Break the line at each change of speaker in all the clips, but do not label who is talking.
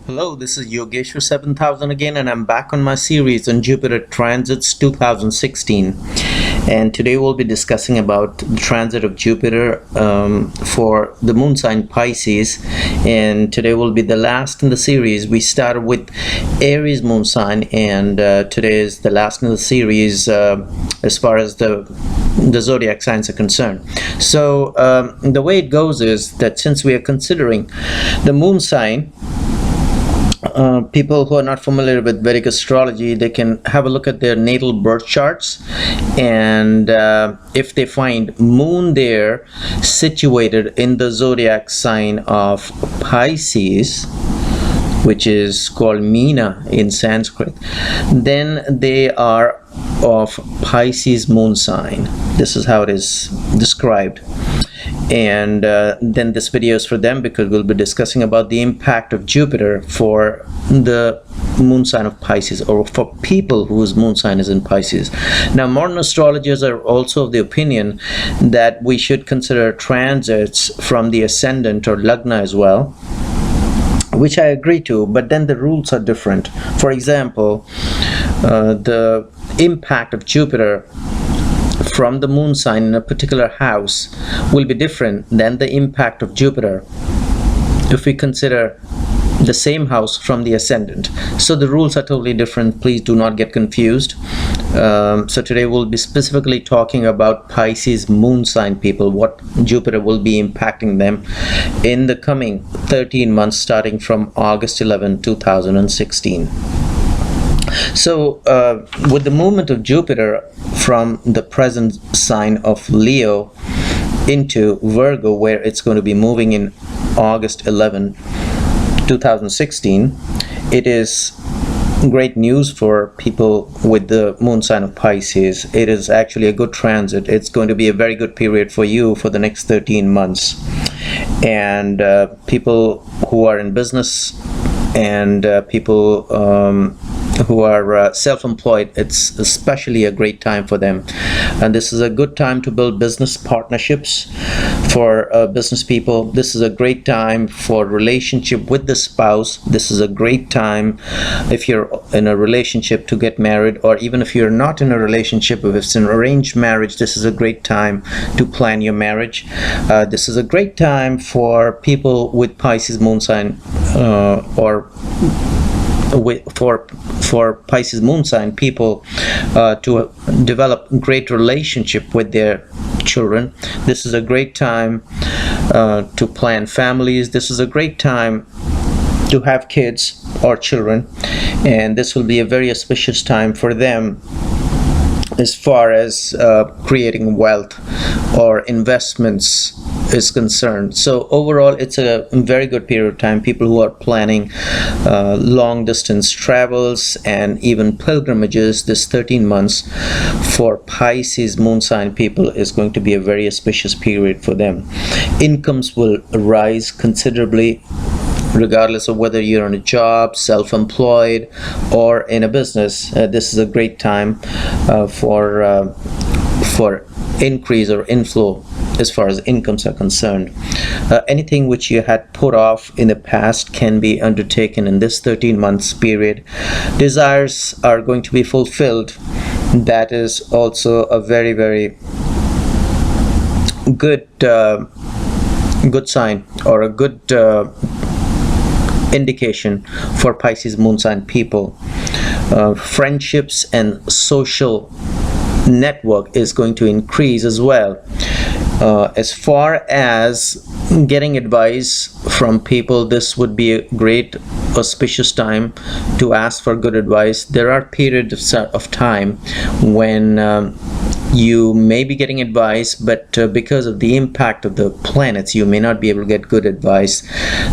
Hello, this is Yogeshwar 7000 again, and I'm back on my series on Jupiter Transits 2016. And today we'll be discussing about the transit of Jupiter for the moon sign Pisces. And today will be the last in the series. We started with Aries moon sign, and today is the last in the series as far as the zodiac signs are concerned. So the way it goes is that since we are considering the moon sign, people who are not familiar with Vedic astrology, they can have a look at their natal birth charts, and if they find moon there situated in the zodiac sign of Pisces, which is called Meena in Sanskrit, then they are of Pisces moon sign. This is how it is described. And then this video is for them because we'll be discussing about the impact of Jupiter for the moon sign of Pisces, or for people whose moon sign is in Pisces. Now, modern astrologers are also of the opinion that we should consider transits from the ascendant or lagna as well, which I agree to, but then the rules are different. For example, the impact of Jupiter from the moon sign in a particular house will be different than the impact of Jupiter if we consider the same house from the ascendant. So the rules are totally different. Please do not get confused. So today we'll be specifically talking about Pisces moon sign people, what Jupiter will be impacting them in the coming 13 months starting from August 11, 2016. So with the movement of Jupiter from the present sign of Leo into Virgo, where it's going to be moving in August 11, 2016, it is great news for people with the moon sign of Pisces. It is actually a good transit. It's going to be a very good period for you for the next 13 months. And people who are in business and people who are self-employed, it's especially a great time for them. And this is a good time to build business partnerships for business people. This is a great time for relationship with the spouse. This is a great time if you're in a relationship to get married, or even if you're not in a relationship, if it's an arranged marriage, this is a great time to plan your marriage. This is a great time for people with Pisces moon sign for Pisces moon sign people to develop great relationship with their children. This is a great time to plan families. This is a great time to have kids or children, and this will be a very auspicious time for them as far as creating wealth or investments is concerned. So overall, it's a very good period of time. People who are planning long distance travels and even pilgrimages, this 13 months for Pisces moon sign people is going to be a very auspicious period for them. Incomes will rise considerably regardless of whether you're on a job, self-employed, or in a business. This is a great time for increase or inflow as far as incomes are concerned. Anything which you had put off in the past can be undertaken in this 13 months period. Desires are going to be fulfilled. That is also a very, very good good sign, or a good indication for Pisces moon sign people. Friendships and social network is going to increase as well. As far as getting advice from people, this would be a great auspicious time to ask for good advice. There are periods of time when you may be getting advice, but because of the impact of the planets, you may not be able to get good advice.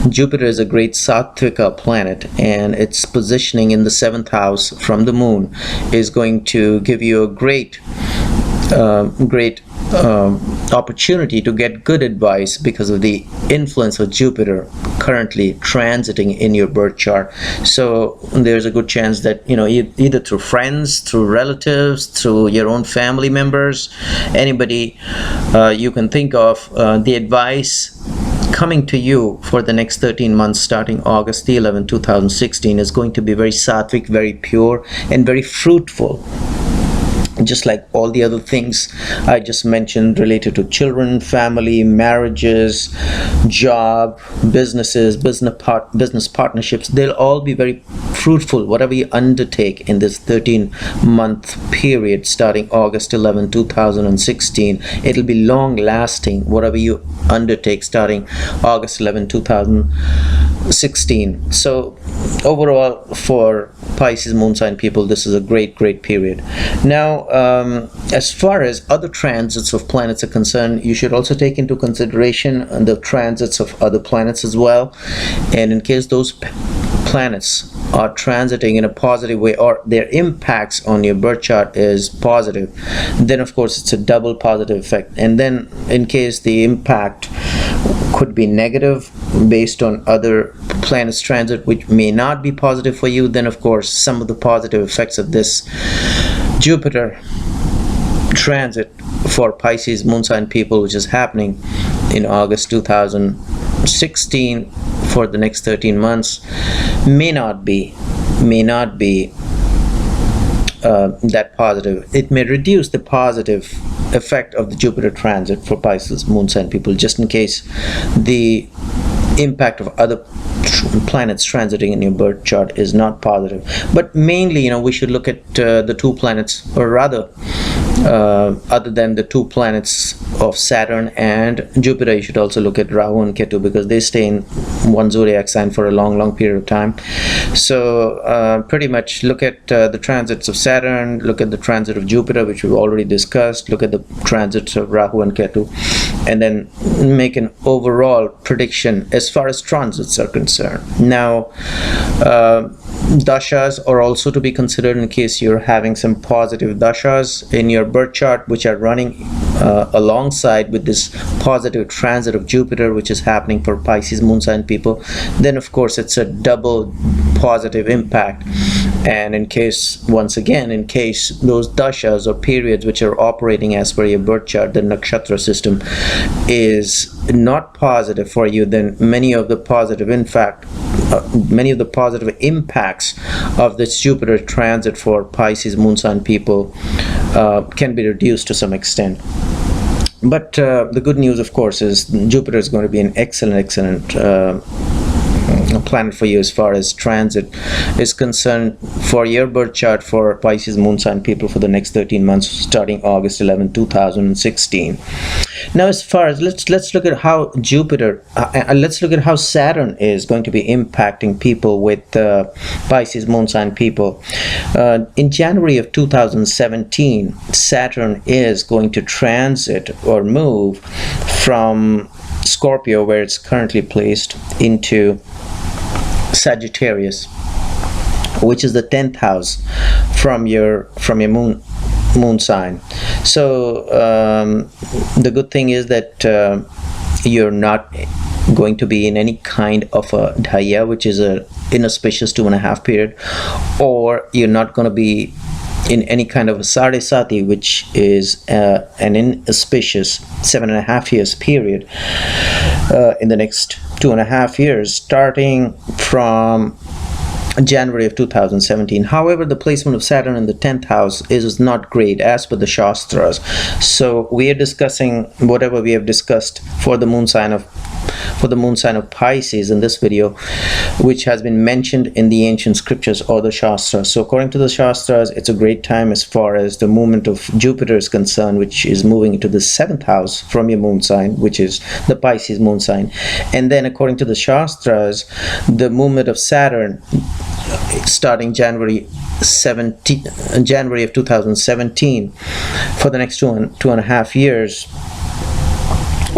Jupiter is a great Sattvika planet, and its positioning in the 7th house from the moon is going to give you a great opportunity to get good advice because of the influence of Jupiter currently transiting in your birth chart. So there's a good chance that, either through friends, through relatives, through your own family members, anybody you can think of, the advice coming to you for the next 13 months starting August the 11th 2016 is going to be very sattvic, very pure, and very fruitful, just like all the other things I just mentioned related to children, family, marriages, job, businesses, business partnerships. They'll all be very fruitful, whatever you undertake in this 13-month period starting August 11, 2016. It'll be long lasting, whatever you undertake starting August 11, 2016. So overall, for Pisces moon sign people, this is a great period. Now, as far as other transits of planets are concerned, you should also take into consideration the transits of other planets as well. And in case those planets are transiting in a positive way, or their impacts on your birth chart is positive, then of course it's a double positive effect. And then in case the impact could be negative based on other planets transit which may not be positive for you, then of course some of the positive effects of this Jupiter transit for Pisces moon sign people, which is happening in August 2016 for the next 13 months, may not be that positive. It may reduce the positive effect of the Jupiter transit for Pisces moon sign people, just in case the impact of other planets transiting in your birth chart is not positive. But mainly, we should look at the two planets, or rather other than the two planets of Saturn and Jupiter, you should also look at Rahu and Ketu, because they stay in one zodiac sign for a long period of time. So pretty much look at the transits of Saturn, look at the transit of Jupiter, which we've already discussed, look at the transits of Rahu and Ketu, and then make an overall prediction as far as transits are concerned. Now, dashas are also to be considered in case you're having some positive dashas in your birth chart which are running alongside with this positive transit of Jupiter, which is happening for Pisces moon sign people. Then of course it's a double positive impact. And in case, once again, in case those dashas or periods which are operating as per your birth chart, the nakshatra system, is not positive for you, then many of the positive impacts of this Jupiter transit for Pisces moon sign people can be reduced to some extent. But the good news, of course, is Jupiter is going to be an excellent planet for you as far as transit is concerned for your birth chart for Pisces moon sign people for the next 13 months starting August 11, 2016. Now, as far as let's look at how let's look at how Saturn is going to be impacting people with Pisces moon sign people. In January of 2017, Saturn is going to transit or move from Scorpio, where it's currently placed, into Sagittarius, which is the 10th house from your moon sign. So the good thing is that you're not going to be in any kind of a dhaya, which is a inauspicious 2.5 period, or you're not going to be in any kind of a Sade Sati, which is an inauspicious 7.5 years period in the next 2.5 years, starting from January of 2017. However, the placement of Saturn in the 10th house is not great as per the Shastras. So we are discussing whatever we have discussed for the moon sign of Pisces in this video, which has been mentioned in the ancient scriptures or the Shastras. So according to the Shastras, it's a great time as far as the movement of Jupiter is concerned, which is moving into the 7th house from your moon sign, which is the Pisces moon sign. And then according to the Shastras, the movement of Saturn starting January of 2017 for the next 2.5 years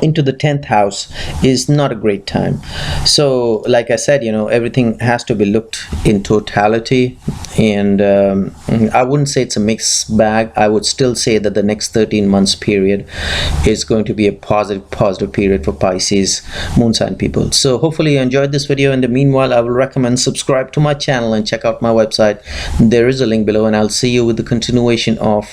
into the 10th house is not a great time. So like I said, everything has to be looked in totality, and I wouldn't say it's a mixed bag. I would still say that the next 13 months period is going to be a positive period for Pisces moon sign people. So hopefully you enjoyed this video. In the meanwhile, I will recommend subscribe to my channel and check out my website. There is a link below, and I'll see you with the continuation of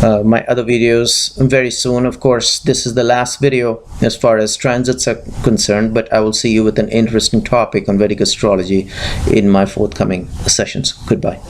my other videos very soon. Of course, this is the last video as far as transits are concerned, but I will see you with an interesting topic on Vedic astrology in my forthcoming sessions. Goodbye.